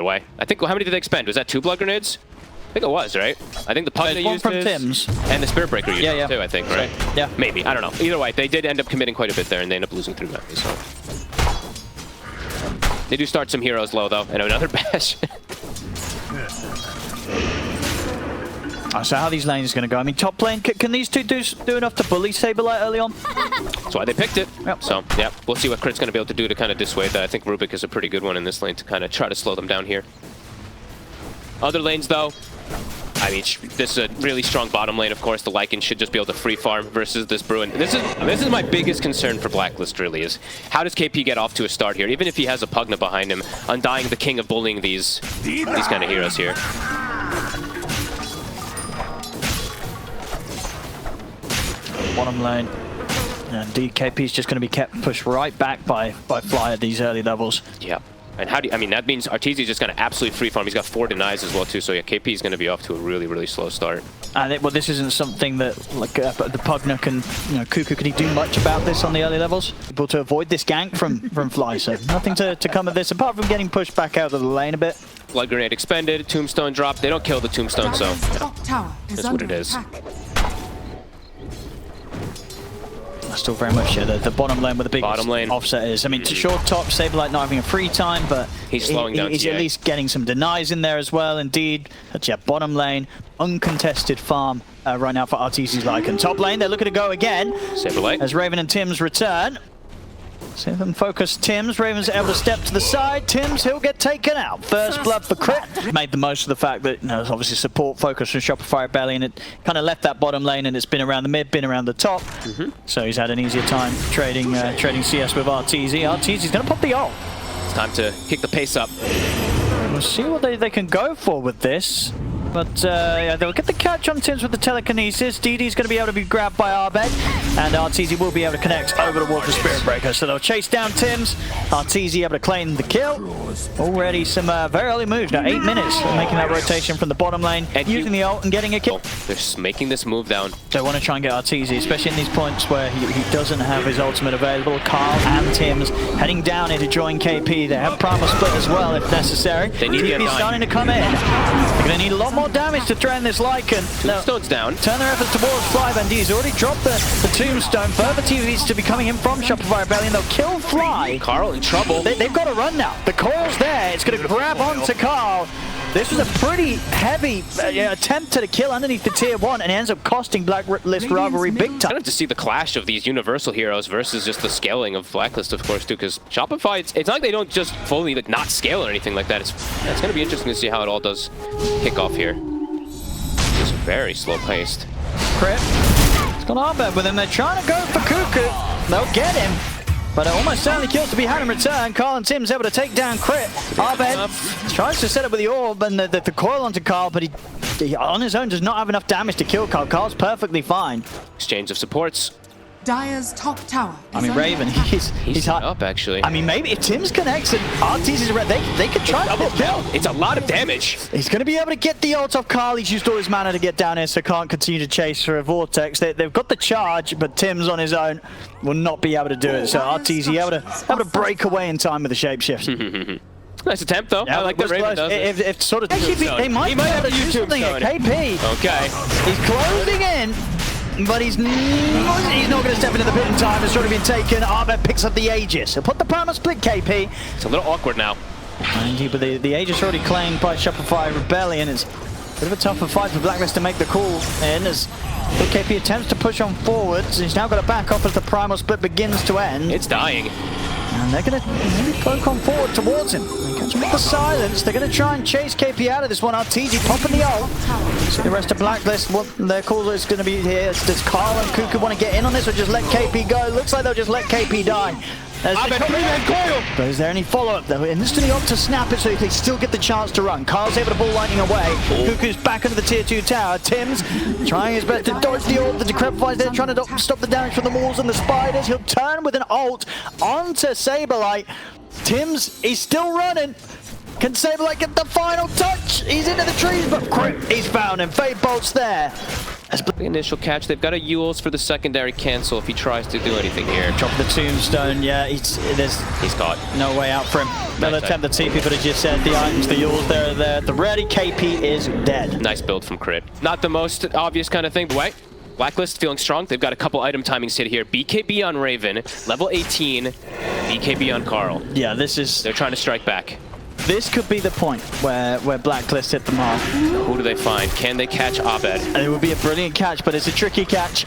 other way. I think, how many did they expend? Was that 2 blood grenades? I think it was, right? I think the Pugna used from his, Tim's. and the Spirit Breaker used it too, I think, right? Yeah. Maybe, I don't know. Either way, they did end up committing quite a bit there, and they end up losing through memory, so. They do start some heroes low, though, and another bash. So how are these lanes going to go? I mean, top lane, can these two do enough to bully Saberlight early on? That's why they picked it. Yep. So, yeah, we'll see what Crit's going to be able to do to kind of dissuade that. I think Rubik is a pretty good one in this lane to kind of try to slow them down here. Other lanes, though, I mean, this is a really strong bottom lane, of course. The Lycan should just be able to free farm versus this Bruin. This is my biggest concern for Blacklist, really, is how does KP get off to a start here? Even if he has a Pugna behind him, Undying the king of bullying these kind of heroes here. Bottom lane. And DKP is just going to be kept pushed right back by Fly at these early levels. Yeah. And how do you, I mean, that means Arteezy is just going to absolutely free farm. He's got 4 denies as well, too. So, yeah, KP is going to be off to a really, really slow start. And well, this isn't something that, like, the Pugna can, you know, Cuckoo, can he do much about this on the early levels? Able to avoid this gank from Fly, so nothing to come of this, apart from getting pushed back out of the lane a bit. Blood grenade expended, Tombstone drop. They don't kill the Tombstone, so yeah, that's what it is. Still very much the bottom lane where the big offset is. I mean, to short top, Saberlight not having a free time, but he's slowing down. He's at least getting some denies in there as well. Indeed, but yeah, bottom lane, uncontested farm right now for Arteezy's Lycan. Top lane, they're looking to go again. Saberlight. As Raven and Tim's return. See them focus Tim's. Raven's able to step to the side. Tim's, he'll get taken out. First blood for Crit. Made the most of the fact that, you know, obviously support focus from Shopify Rebellion. It kind of left that bottom lane and it's been around the mid, been around the top. So he's had an easier time trading CS with Arteezy. Arteezy's going to pop the ult. It's time to kick the pace up. We'll see what they can go for with this. But yeah, they'll get the catch on Tim's with the telekinesis. DD's going to be able to be grabbed by Arbed, and Arteezy will be able to connect over towards the Spirit Breaker. So they'll chase down Tim's. Arteezy able to claim the kill. Already some very early moves. Now 8 minutes making that rotation from the bottom lane, and using the ult and getting a kill. They're just making this move down. They want to try and get Arteezy, especially in these points where he doesn't have his ultimate available. Carl and Tim's heading down here to join KP. They have Primal Split as well if necessary. They need to get starting to come in. They're going to need a lot more damage to threaten this Lycan. Tombstone's down. Turn their efforts towards Fly. He's already dropped the Tombstone. Further TVs to be coming in from Shopify Rebellion. They'll kill Fly. Carl in trouble. They've got to run now. The coil's there. It's going to grab onto Carl. This was a pretty heavy attempt to kill underneath the tier 1, and it ends up costing Blacklist Rivalry big time. I love to see the clash of these universal heroes versus just the scaling of Blacklist, of course, too, because Shopify, it's not like they don't just fully not scale or anything like that. It's going to be interesting to see how it all does kick off here. Just very slow-paced. Crit. It's got Arbed with him. They're trying to go for Cuckoo. They'll get him. But it almost certainly kills to be had in return. Carl and Tim's able to take down Crit. Arbed tries to set up with the orb and the coil onto Carl, but he on his own does not have enough damage to kill Carl. Carl's perfectly fine. Exchange of supports. Dire's top tower. I mean, Raven, he's hard. Up, actually. I mean, maybe if Tim's connects and Arteezy's red, they could try to kill. It's a lot of damage. He's going to be able to get the ult off Carl. He's used all his mana to get down here, so can't continue to chase for a Vortex. They've got the charge, but Tim's on his own will not be able to do it. So Arteezy able to break away in time with the Shapeshift. Nice attempt, though. Yeah, I like what Raven does. If sort of they might be able to do something at KP. Okay. He's closing in. But he's not going to step into the pit in time. It's already been taken. Arbed picks up the Aegis. He'll put the Primal Split KP. It's a little awkward now. Indeed, but the Aegis already claimed by Shopify Rebellion. It's a bit of a tougher fight for Blacklist to make the call in as KP attempts to push on forwards. He's now got to back off as the Primal Split begins to end. It's dying. And they're going to maybe poke on forward towards him. They catch him with the silence. They're going to try and chase KP out of this one. Arteezy popping the ult. So the rest of Blacklist, what their call is going to be here. Does Carl and Cuckoo want to get in on this or just let KP go? Looks like they'll just let KP die. But is there any follow-up though? Instantly opt to snap it so they still get the chance to run. Carl's able to ball lightning away. Cuckoo's back into the tier 2 tower. Tim's trying his best to dodge the orb. The Decrepify's there trying to stop the damage from the walls and the spiders. He'll turn with an ult onto Saberlight. Tim's, he's still running. Can Saberlight get the final touch? He's into the trees, but Crit, he's found him. Fade Bolt's there. The initial catch. They've got a Yules for the secondary cancel if he tries to do anything here. Drop the tombstone, yeah, he's caught. No way out for him. They'll attempt the TP, but as you said, the items, the Yules, they're there. The ready KP is dead. Nice build from Crit. Not the most obvious kind of thing, but wait. Blacklist feeling strong. They've got a couple item timings hit here. BKB on Raven, level 18, BKB on Carl. Yeah, this is... They're trying to strike back. This could be the point where Blacklist hit them off. Who do they find? Can they catch Abed? And it would be a brilliant catch, but it's a tricky catch.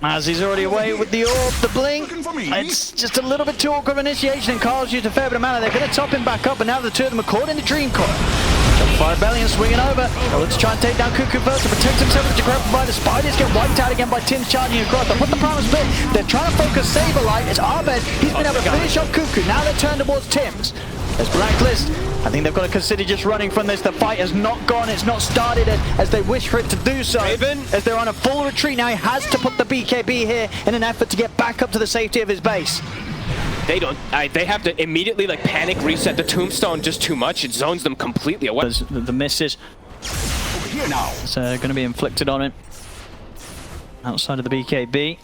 As he's already away with the orb, the blink. It's just a little bit too awkward of initiation, and Carl's used a fair bit of mana. They're going to top him back up, and now the two of them are caught in the Dream Coil. Shopify Rebellion swinging over. Let's try and take down Cuckoo first to protect himself with the grab by the Spiders. Get wiped out again by Tim's charging across. They'll put the Primal Split. They're trying to focus Saberlight. It's Abed. He's been able to finish off Cuckoo. Now they're turned towards Tim's. There's Blacklist. I think they've got to consider just running from this. The fight has not gone. It's not started as they wish for it to do so. Raven. As they're on a full retreat now, he has to put the BKB here in an effort to get back up to the safety of his base. They don't. They have to immediately like panic reset the tombstone just too much. It zones them completely away. The misses. Over here now. It's going to be inflicted on him. Outside of the BKB.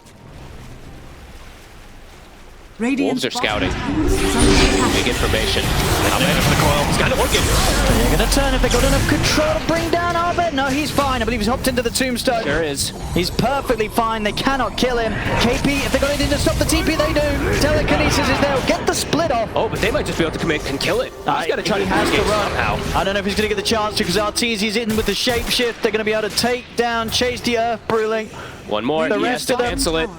Wolves are scouting. Big information. Abed for the coil. It's kind of working. They're going to turn if they've got enough control to bring down Abed. No, he's fine. I believe he's hopped into the tombstone. Sure is. He's perfectly fine. They cannot kill him. KP, if they've got anything to stop the TP, they do. Telekinesis is there. Get the split off. Oh, but they might just be able to commit and kill it. He's got to try to has to run somehow. I don't know if he's going to get the chance to because Arteezy's in with the Shapeshift. They're going to be able to take down, chase the Earth Brewling. One more. The He rest has of to them. cancel it.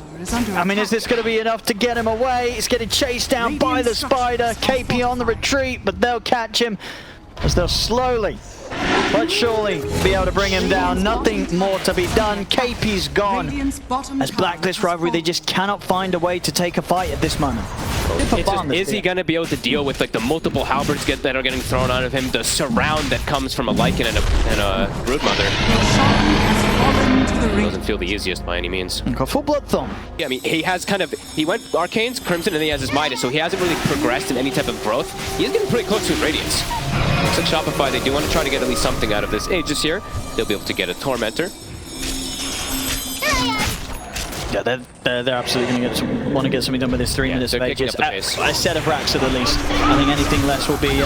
I mean, is this going to be enough to get him away? He's getting chased down by the Spider. KP on the retreat, but they'll catch him as they'll slowly but surely be able to bring him down. Nothing more to be done. KP's gone. As Blacklist rivalry, they just cannot find a way to take a fight at this moment. Is he going to be able to deal with like the multiple halberds that are getting thrown out of him, the surround that comes from a Lycan and a Broodmother? Doesn't feel the easiest by any means. Got full blood thumb. Yeah, I mean, he went Arcanes, Crimson, and then he has his Midas, so he hasn't really progressed in any type of growth. He is getting pretty close to his Radiance. Looks like Shopify, they do want to try to get at least something out of this Aegis here. They'll be able to get a Tormentor. Yeah, they're absolutely going to want to get something done with this 3 minutes of Aegis. A set of racks at the least. I think anything less will be,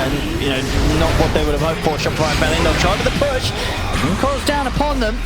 not what they would have hoped for. Shopify Rebellion, they'll try with the push. Calls down upon them.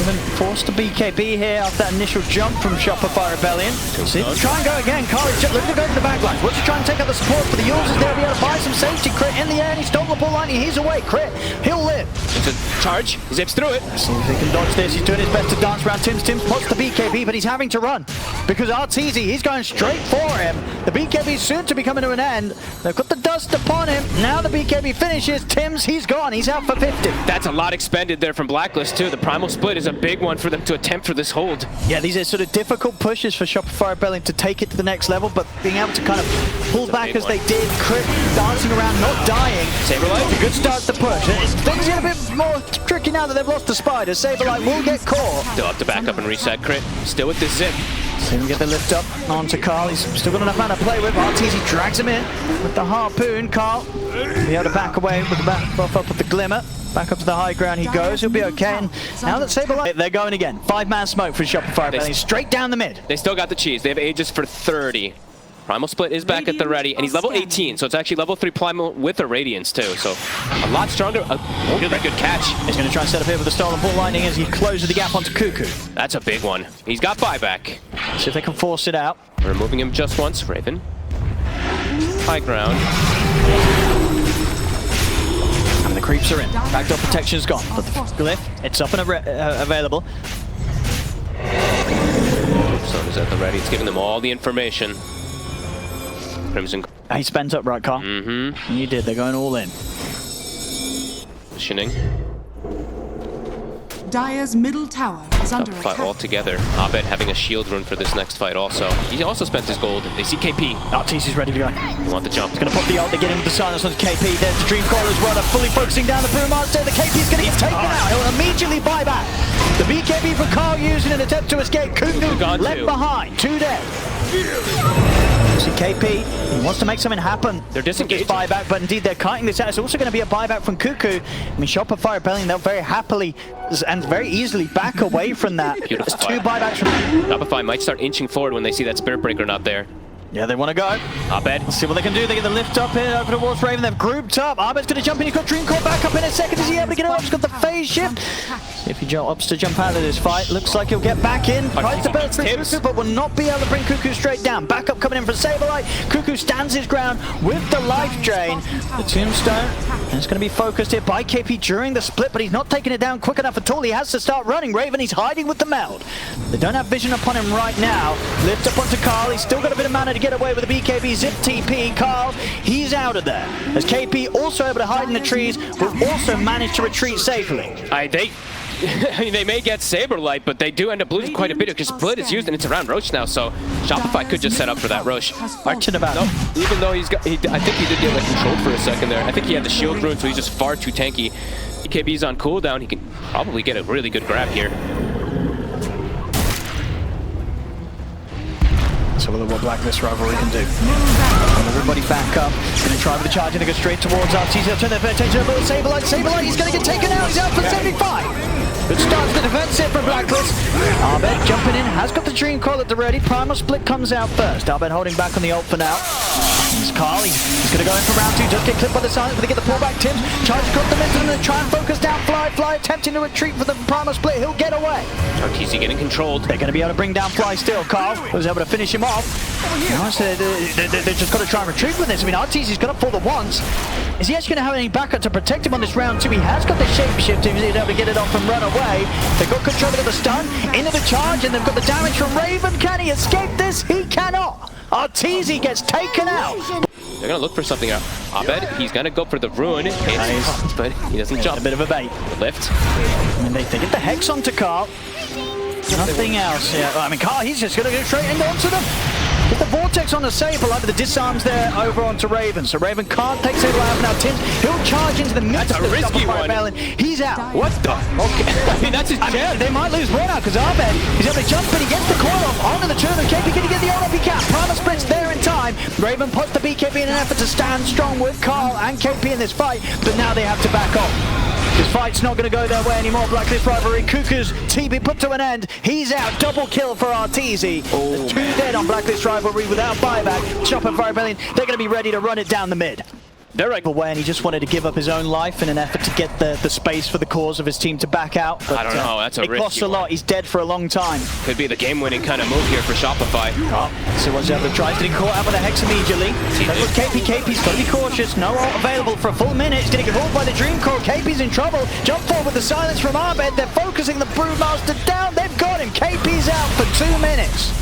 Even forced to BKB here after that initial jump from Shopify Rebellion. See, try and go again. Carly looking to go to the back line. What's he trying to take out the support for the Yules is there to be able to buy some safety. Crit in the air and he stole the ball line. He's away. Crit, he'll live. It's a charge. He zips through it. See if he can dodge this. He's doing his best to dance around Tim's. Tim's pots the BKB, but he's having to run because Arteezy, he's going straight for him. The BKB is soon to be coming to an end. They've got the dust upon him. Now the BKB finishes. Tim's, he's gone. He's out for 50. That's a lot expended there from Blacklist too. The Primal Split is a big one for them to attempt for this hold. Yeah, these are sort of difficult pushes for Shopify Rebellion to take it to the next level, but being able to kind of pull back as they did, Crit dancing around, not dying. Saberlight, a good start to push. Things get a bit more tricky now that they've lost the Spider. Saberlight will get caught. Still have to back up and reset. Crit still with the zip. See him get the lift up onto Carl. He's still got enough mana to play with. Arteezy drags him in with the harpoon. Carl be able to back away with the back buff up with the glimmer. Back up to the high ground he goes. He'll be okay. And now that Saberlight, they're going again. 5-man smoke for Shopify Rebellion. Straight down the mid. They still got the cheese. They have Aegis for 30. Primal Split is back at the ready, and he's level 18, so it's actually level 3 Primal with a Radiance too, so a lot stronger. A really good catch. He's going to try and set up here with the stolen ball lightning as he closes the gap onto Cuckoo. That's a big one. He's got buyback. See if they can force it out. Removing him just once, Raven. High ground. And the creeps are in. Backdoor protection's gone, but the glyph, it's up and available. So is at the ready. It's giving them all the information. Crimson. He spent up, right, Carl? Mm-hmm. You did. They're going all in. Positioning. Dire's middle tower is under Fight attack. all together. Abed having a shield rune for this next fight also. He also spent his gold. They see KP. Arteezy's ready to go. They want the jump. He's going to pop the ult. They get into the silence on KP. There's the Dream Coilers runner fully focusing down the Brewmaster. The KP's going to get taken out. He'll immediately buy back. The BKB for Carl used in an attempt to escape. Cuckoo left behind. 2 dead. See KP, he wants to make something happen. They're disengaging. This buyback, but indeed they're kiting this out. It's also going to be a buyback from Cuckoo. I mean, Shopify Rebellion, they'll very happily and very easily back away from that. Beautiful. There's 2 buybacks from... Shopify might start inching forward when they see that Spirit Breaker not there. Yeah, they want to go. Abed. Let's see what they can do. They get the lift up here over towards Raven. They've grouped up. Abed's going to jump in. He's got Dream Core back up in a second. Is he able to get it up? He's got the phase shift. See if he opts to jump out of this fight. Looks like he'll get back in. Tries to burn through Cuckoo, but will not be able to bring Cuckoo straight down. Back up coming in from Saberlight. Cuckoo stands his ground with the life drain. The tombstone. And it's going to be focused here by KP during the split, but he's not taking it down quick enough at all. He has to start running. Raven, he's hiding with the meld. They don't have vision upon him right now. Lift up onto Carl. He's still got a bit of mana to get away with the BKB Zip TP. Carl, he's out of there. As KP also able to hide in the trees, will also manage to retreat safely. I mean, they may get Saberlight, but they do end up losing quite a bit because Split is used and it's around Roche now, so Shopify could just set up for that Roche. Arching about. No, even though I think he did get like controlled for a second there. I think he had the shield rune, so he's just far too tanky. EKB's on cooldown. He can probably get a really good grab here. So we'll what Blacklist Rivalry can do. Everybody back up. Going to try with the charge and they go straight towards Arteezy. They'll turn their attention over to Saberlight. Saberlight, he's going to get taken out. He's out for 75. Good start to the defense here from Blacklist. Abed jumping in, has got the Dream Coil at the ready. Primal Split comes out first. Abed holding back on the ult for now. It's Carl, he's going to go in for round 2. Just get clipped by the silence, but they get the pullback. Tims charge across the middle and then try and focus down Fly, attempting to retreat for the Primal Split. He'll get away. Arteezy getting controlled. They're going to be able to bring down Fly still. Carl was able to finish him off. They've just got to try and retreat with this. I mean, Arteezy's got up for the once. Is he actually going to have any backup to protect him on this round 2? He has got the Shapeshift if he's able to get it off and run away. They've got control, they've got the stun, into the charge, and they've got the damage from Raven. Can he escape this? He cannot. Arteezy gets taken out. They're going to look for something out. Abed, he's going to go for the rune, but he doesn't jump. A bit of a bait. Lift. I mean, they get the Hex onto Carl. Nothing else. Yeah. I mean, Carl, he's just going to go straight into onto them. Get the Vortex on the Saberlight, but the disarms there over onto Raven. So Raven can't take Saberlight out now. Tims, he'll charge into the midst of the risky one. He's out. What the? Okay. I mean, that's his chance. They might lose one now because Abed, he's able to jump, but he gets the coil off onto the turn. KP can get the ult off he can. Primal Split's there in time. Raven puts the BKB in an effort to stand strong with Carl and KP in this fight, but now they have to back off. This fight's not going to go their way anymore. Blacklist Rivalry. Cuckoo's TB put to an end. He's out. Double kill for Arteezy. Oh, 2 dead on Blacklist Rivalry without buyback. Shopify Rebellion, they're going to be ready to run it down the mid. They're right away, and he just wanted to give up his own life in an effort to get the space for the cause of his team to back out. But, I don't know, that's a risky it costs a lot. one. He's dead for a long time. Could be the game-winning kind of move here for Shopify. So what's the other tries? Getting caught out with a Hex immediately. That was KP. KP's got to be cautious. No ult available for a full minute. He's going to get hauled by the Dream Core. KP's in trouble. Jump forward with the silence from Abed. They're focusing the Broodmaster down. They've got him. KP's out for 2 minutes.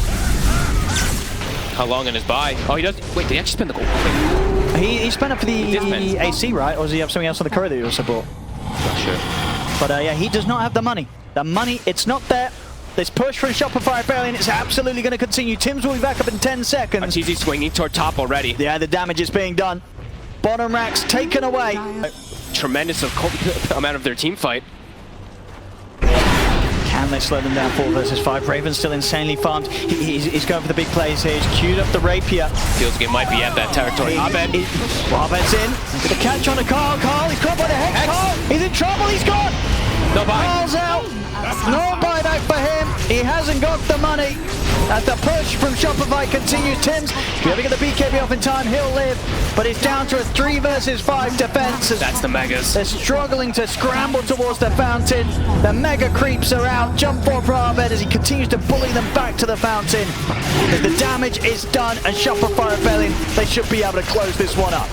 How long in his buy? Oh, he does. Wait, did he actually spend the gold? He spent it for the AC, right? Or does he have something else on the curry that he also bought? Not sure. But yeah, he does not have the money. The money, it's not there. This push from Shopify Rebellion is absolutely going to continue. Tims will be back up in 10 seconds. Arteezy swinging toward top already. Yeah, the damage is being done. Bottom racks taken away. Tremendous amount of their team fight. Can they slow them down? 4 versus 5. Raven's still insanely farmed. He's going for the big plays here. He's queued up the rapier. Feels like it might be at that territory. Abed. Abed's in. With a catch on to Carl. Carl, he's caught by the Hex. Carl, he's in trouble. He's gone. No buy. Carl's out. No buyback for him. He hasn't got the money. As the push from Shopify continues, Tims, if you ever get the BKB off in time, he'll live. But it's down to a 3 versus 5 defense. That's the Megas. They're struggling to scramble towards the fountain. The Mega creeps are out. Jump forward for Abed as he continues to bully them back to the fountain. As the damage is done, and Shopify Rebellion, they should be able to close this one up.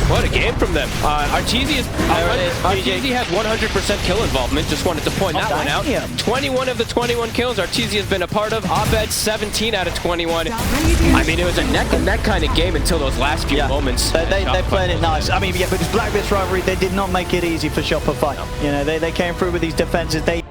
What a game from them. Arteezy has 100% kill involvement. Just wanted to point that one out. 21 of the 21 kills Arteezy has been a part of. Abed 17 out of 21. I mean, it was a neck-and-neck kind of game until those last few moments. They played it nice. I mean, yeah, because Blacklist Rivalry, they did not make it easy for Shopify. You know, they came through with these defenses. They